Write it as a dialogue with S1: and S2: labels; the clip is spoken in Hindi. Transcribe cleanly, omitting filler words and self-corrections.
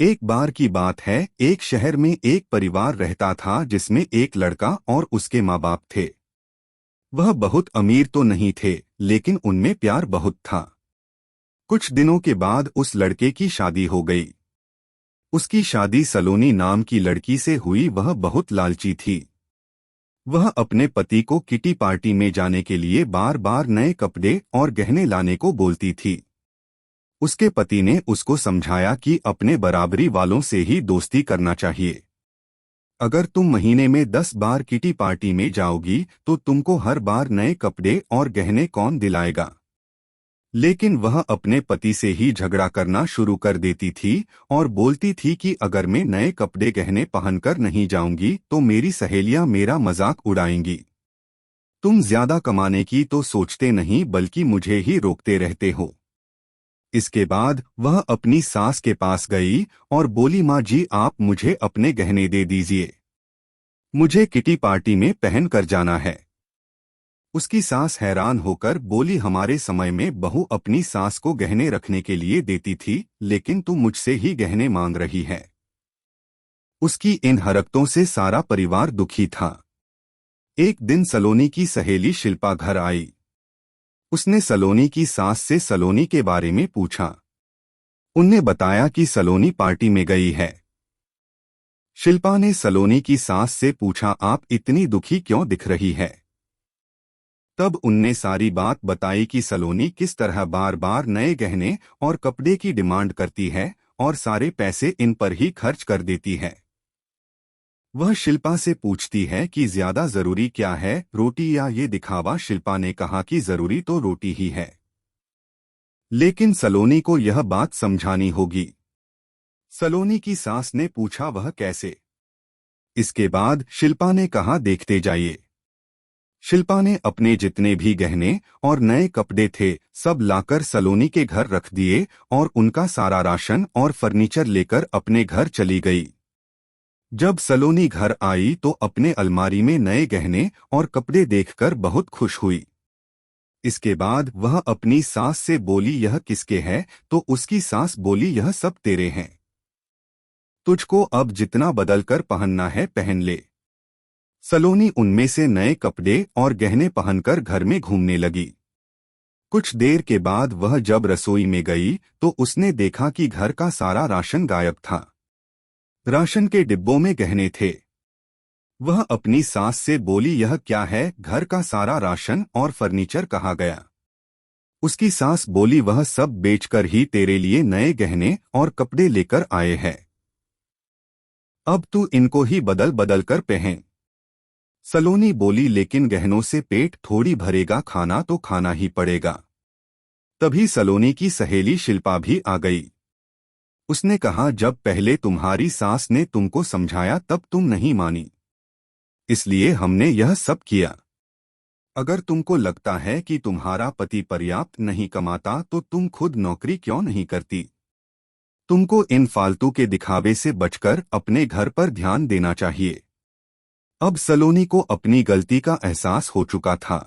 S1: एक बार की बात है, एक शहर में एक परिवार रहता था जिसमें एक लड़का और उसके माँ बाप थे। वह बहुत अमीर तो नहीं थे, लेकिन उनमें प्यार बहुत था। कुछ दिनों के बाद उस लड़के की शादी हो गई। उसकी शादी सलोनी नाम की लड़की से हुई। वह बहुत लालची थी। वह अपने पति को किटी पार्टी में जाने के लिए बार बार नए कपड़े और गहने लाने को बोलती थी। उसके पति ने उसको समझाया कि अपने बराबरी वालों से ही दोस्ती करना चाहिए। अगर तुम महीने में 10 बार किटी पार्टी में जाओगी तो तुमको हर बार नए कपड़े और गहने कौन दिलाएगा। लेकिन वह अपने पति से ही झगड़ा करना शुरू कर देती थी और बोलती थी कि अगर मैं नए कपड़े गहने पहनकर नहीं जाऊंगी तो मेरी सहेलियां मेरा मजाक उड़ाएंगी। तुम ज्यादा कमाने की तो सोचते नहीं बल्कि मुझे ही रोकते रहते हो। इसके बाद वह अपनी सास के पास गई और बोली, माँ जी आप मुझे अपने गहने दे दीजिए, मुझे किटी पार्टी में पहन कर जाना है। उसकी सास हैरान होकर बोली, हमारे समय में बहू अपनी सास को गहने रखने के लिए देती थी, लेकिन तू मुझसे ही गहने मांग रही है। उसकी इन हरकतों से सारा परिवार दुखी था। एक दिन सलोनी की सहेली शिल्पा घर आई। उसने सलोनी की सास से सलोनी के बारे में पूछा। उनने बताया कि सलोनी पार्टी में गई है। शिल्पा ने सलोनी की सास से पूछा, आप इतनी दुखी क्यों दिख रही है। तब उनने सारी बात बताई कि सलोनी किस तरह बार बार नए गहने और कपड़े की डिमांड करती है और सारे पैसे इन पर ही खर्च कर देती है। वह शिल्पा से पूछती है कि ज्यादा जरूरी क्या है, रोटी या ये दिखावा। शिल्पा ने कहा कि जरूरी तो रोटी ही है, लेकिन सलोनी को यह बात समझानी होगी। सलोनी की सास ने पूछा, वह कैसे। इसके बाद शिल्पा ने कहा, देखते जाइए। शिल्पा ने अपने जितने भी गहने और नए कपड़े थे सब लाकर सलोनी के घर रख दिए और उनका सारा राशन और फर्नीचर लेकर अपने घर चली गई। जब सलोनी घर आई तो अपने अलमारी में नए गहने और कपड़े देखकर बहुत खुश हुई। इसके बाद वह अपनी सास से बोली, यह किसके है। तो उसकी सास बोली, यह सब तेरे हैं, तुझको अब जितना बदलकर पहनना है पहन ले। सलोनी उनमें से नए कपड़े और गहने पहनकर घर में घूमने लगी। कुछ देर के बाद वह जब रसोई में गई तो उसने देखा कि घर का सारा राशन गायब था। राशन के डिब्बों में गहने थे। वह अपनी सास से बोली, यह क्या है, घर का सारा राशन और फर्नीचर कहाँ गया। उसकी सास बोली, वह सब बेचकर ही तेरे लिए नए गहने और कपड़े लेकर आए हैं, अब तू इनको ही बदल बदल कर पहन। सलोनी बोली, लेकिन गहनों से पेट थोड़ी भरेगा, खाना तो खाना ही पड़ेगा। तभी सलोनी की सहेली शिल्पा भी आ गई। उसने कहा, जब पहले तुम्हारी सास ने तुमको समझाया तब तुम नहीं मानी, इसलिए हमने यह सब किया। अगर तुमको लगता है कि तुम्हारा पति पर्याप्त नहीं कमाता तो तुम खुद नौकरी क्यों नहीं करती। तुमको इन फालतू के दिखावे से बचकर अपने घर पर ध्यान देना चाहिए। अब सलोनी को अपनी गलती का एहसास हो चुका था।